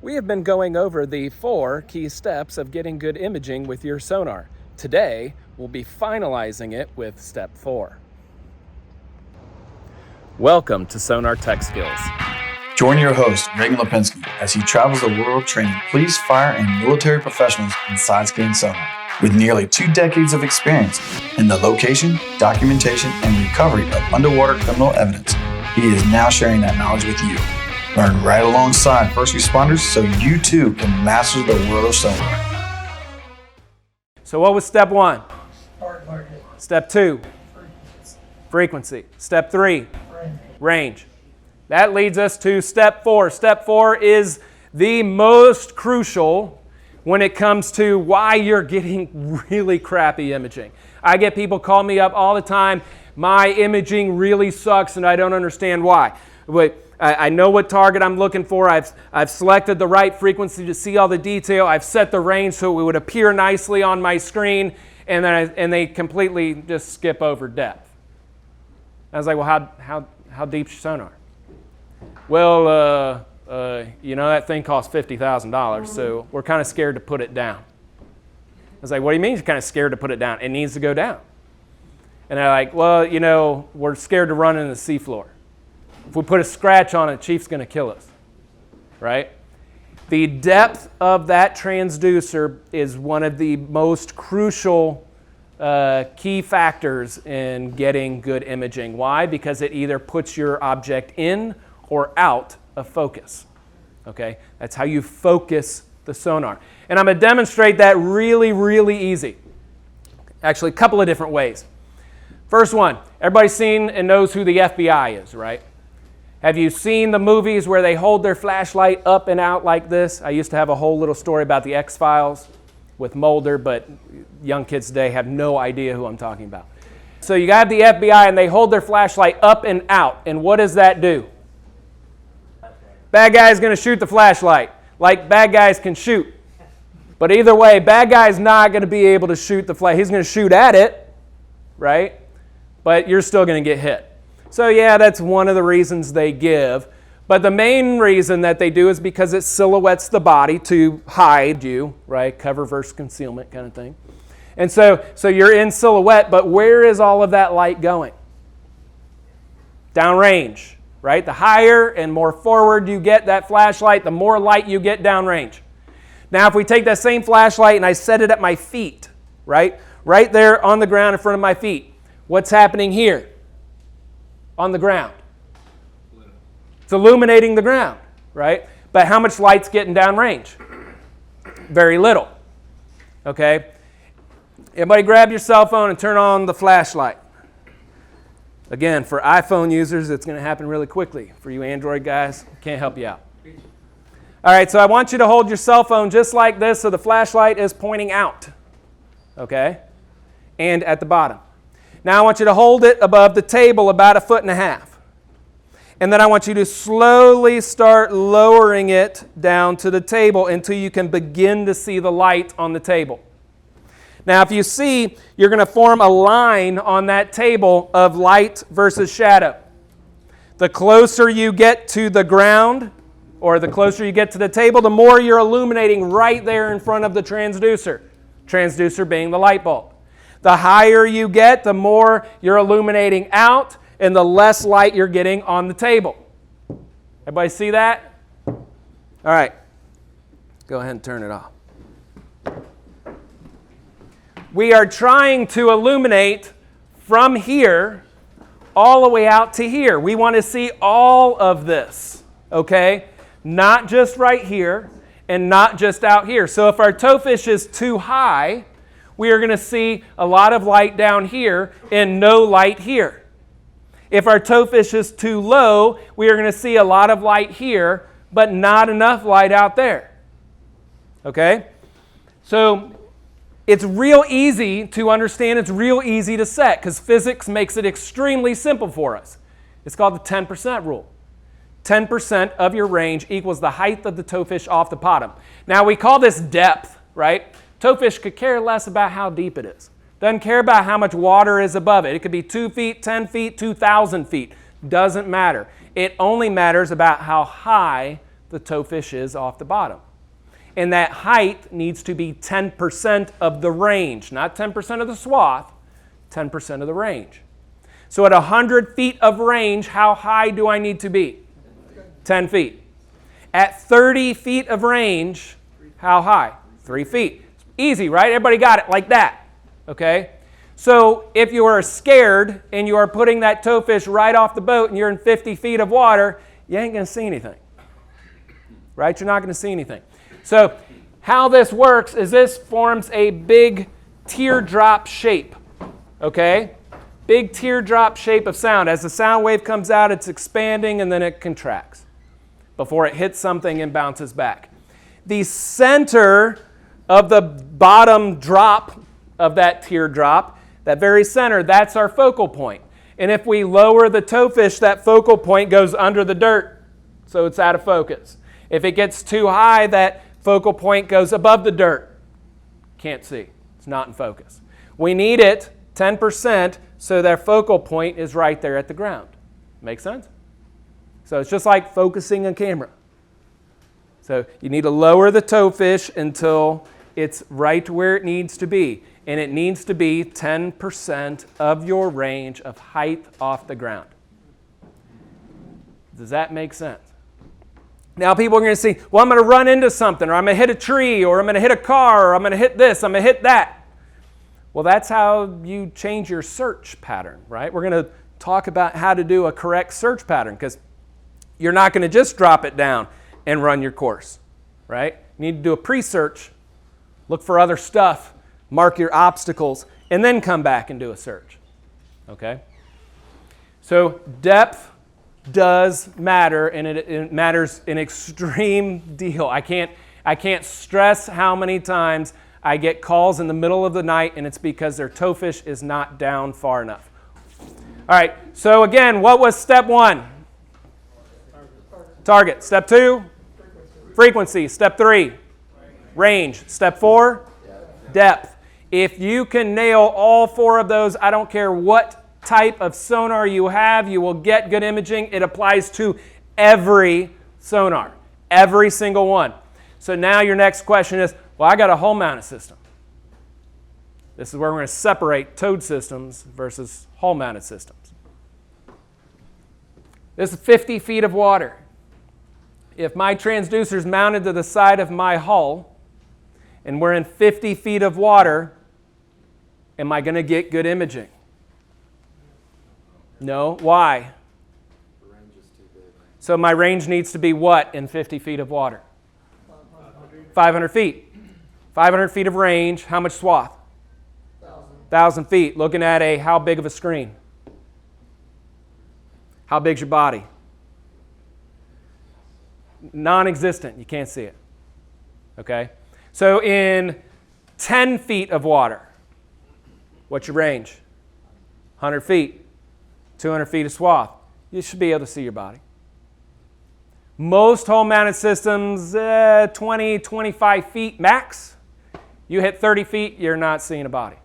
We have been going over the 4 key steps of getting good imaging with your sonar. Today, we'll be finalizing it with step 4. Welcome to Sonar Tech Skills. Join your host, Reagan Lipinski, as he travels the world training police, fire, and military professionals in side-scan sonar. With nearly 2 decades of experience in the location, documentation, and recovery of underwater criminal evidence, he is now sharing that knowledge with you. Learn right alongside first responders so you too can master the world of sonar. So what was step 1? Step 2? Frequency. Step 3? Range. That leads us to step 4. Step 4 is the most crucial when it comes to why you're getting really crappy imaging. I get people call me up all the time, my imaging really sucks and I don't understand why. But I know what target I'm looking for. I've selected the right frequency to see all the detail. I've set the range so it would appear nicely on my screen, and they completely just skip over depth. I was like, well, how deep's your sonar? Well, that thing costs $50,000, so we're kind of scared to put it down. I was like, what do you mean you're kind of scared to put it down? It needs to go down. And they're like, well, we're scared to run in the seafloor. If we put a scratch on it, Chief's going to kill us, right? The depth of that transducer is one of the most crucial key factors in getting good imaging. Why? Because it either puts your object in or out of focus, okay? That's how you focus the sonar. And I'm going to demonstrate that really, really easy. Actually, a couple of different ways. First one, everybody's seen and knows who the FBI is, right? Have you seen the movies where they hold their flashlight up and out like this? I used to have a whole little story about the X-Files with Mulder, but young kids today have no idea who I'm talking about. So you got the FBI and they hold their flashlight up and out. And what does that do? Bad guy's going to shoot the flashlight, like bad guys can shoot. But either way, bad guy's not going to be able to shoot the flashlight. He's going to shoot at it, right? But you're still going to get hit. So yeah, that's one of the reasons they give. But the main reason that they do is because it silhouettes the body to hide you, right? Cover versus concealment kind of thing. And so you're in silhouette, but where is all of that light going? Downrange, right? The higher and more forward you get that flashlight, the more light you get downrange. Now if we take that same flashlight and I set it at my feet, right? Right there on the ground in front of my feet. What's happening here? On the ground. It's illuminating the ground, right? But how much light's getting downrange? Very little. Okay? Everybody grab your cell phone and turn on the flashlight. Again, for iPhone users, it's going to happen really quickly. For you Android guys, can't help you out. All right, so I want you to hold your cell phone just like this so the flashlight is pointing out. Okay? And at the bottom. Now I want you to hold it above the table about 1.5 feet. And then I want you to slowly start lowering it down to the table until you can begin to see the light on the table. Now if you see, you're going to form a line on that table of light versus shadow. The closer you get to the ground, or the closer you get to the table, the more you're illuminating right there in front of the transducer. Transducer being the light bulb. The higher you get, the more you're illuminating out and the less light you're getting on the table. Everybody see that? All right. Go ahead and turn it off. We are trying to illuminate from here all the way out to here. We want to see all of this, okay? Not just right here and not just out here. So if our towfish is too high, we are going to see a lot of light down here and no light here. If our towfish is too low, we are going to see a lot of light here, but not enough light out there. Okay? So it's real easy to understand. It's real easy to set because physics makes it extremely simple for us. It's called the 10% rule. 10% of your range equals the height of the towfish off the bottom. Now we call this depth, right? Towfish could care less about how deep it is. Doesn't care about how much water is above it. It could be 2 feet, 10 feet, 2,000 feet. Doesn't matter. It only matters about how high the towfish is off the bottom. And that height needs to be 10% of the range, not 10% of the swath, 10% of the range. So at 100 feet of range, how high do I need to be? 10 feet. At 30 feet of range, how high? 3 feet. Easy, right? Everybody got it like that, okay? So if you are scared and you are putting that towfish right off the boat and you're in 50 feet of water, you ain't going to see anything, right? You're not going to see anything. So how this works is this forms a big teardrop shape, okay? Big teardrop shape of sound. As the sound wave comes out, it's expanding and then it contracts before it hits something and bounces back. The center of the bottom drop of that teardrop, that very center, that's our focal point. And if we lower the towfish, that focal point goes under the dirt, so it's out of focus. If it gets too high, that focal point goes above the dirt. Can't see. It's not in focus. We need it 10% so that focal point is right there at the ground. Make sense? So it's just like focusing a camera. So you need to lower the towfish until it's right where it needs to be. And it needs to be 10% of your range of height off the ground. Does that make sense? Now people are going to see, well, I'm going to run into something, or I'm going to hit a tree, or I'm going to hit a car, or I'm going to hit this, I'm going to hit that. Well, that's how you change your search pattern, right? We're going to talk about how to do a correct search pattern, because you're not going to just drop it down and run your course, right? You need to do a pre-search, look for other stuff, mark your obstacles, and then come back and do a search, okay? So depth does matter, and it matters an extreme deal. I can't stress how many times I get calls in the middle of the night, and it's because their towfish is not down far enough. All right, so again, what was step 1? Target. Step 2? Frequency. Step 3? Range. Step 4? Depth. If you can nail all 4 of those, I don't care what type of sonar you have, you will get good imaging. It applies to every sonar, every single one. So now your next question is, well, I got a hull-mounted system. This is where we're going to separate towed systems versus hull-mounted systems. This is 50 feet of water. If my transducer is mounted to the side of my hull and we're in 50 feet of water, am I going to get good imaging? No. Why? The range is too big. So my range needs to be what in 50 feet of water? 500 feet. 500 feet of range. How much swath? 1,000 feet. Looking at a how big of a screen? How big's your body? Non-existent. You can't see it. Okay? So in 10 feet of water, what's your range? 100 feet. 200 feet of swath. You should be able to see your body. Most hull-mounted systems, 20, 25 feet max. You hit 30 feet, you're not seeing a body.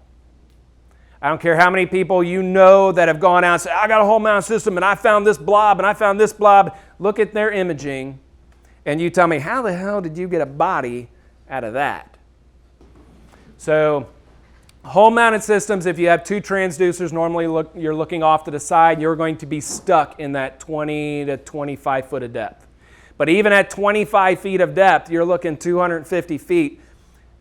I don't care how many people you know that have gone out and said, I got a hull-mounted system and I found this blob and I found this blob. Look at their imaging and you tell me, how the hell did you get a body out of that? So hull-mounted systems, if you have 2 transducers, normally you're looking off to the side, you're going to be stuck in that 20 to 25 foot of depth. But even at 25 feet of depth, you're looking 250 feet.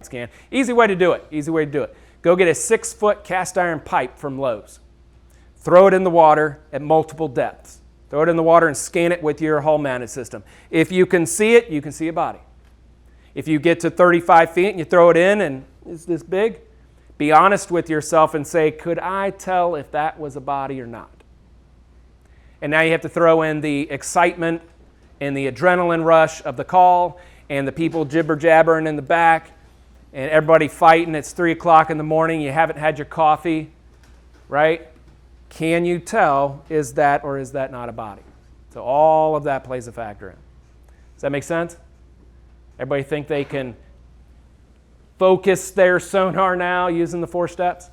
Scan. Easy way to do it. Easy way to do it. Go get a 6-foot cast iron pipe from Lowe's. Throw it in the water at multiple depths. Throw it in the water and scan it with your hull-mounted system. If you can see it, you can see a body. If you get to 35 feet and you throw it in and it's this big, be honest with yourself and say, could I tell if that was a body or not? And now you have to throw in the excitement and the adrenaline rush of the call and the people jibber-jabbering in the back and everybody fighting. It's 3 o'clock in the morning. You haven't had your coffee, right? Can you tell, is that or is that not a body? So all of that plays a factor in. Does that make sense? Everybody think they can focus their sonar now using the 4 steps?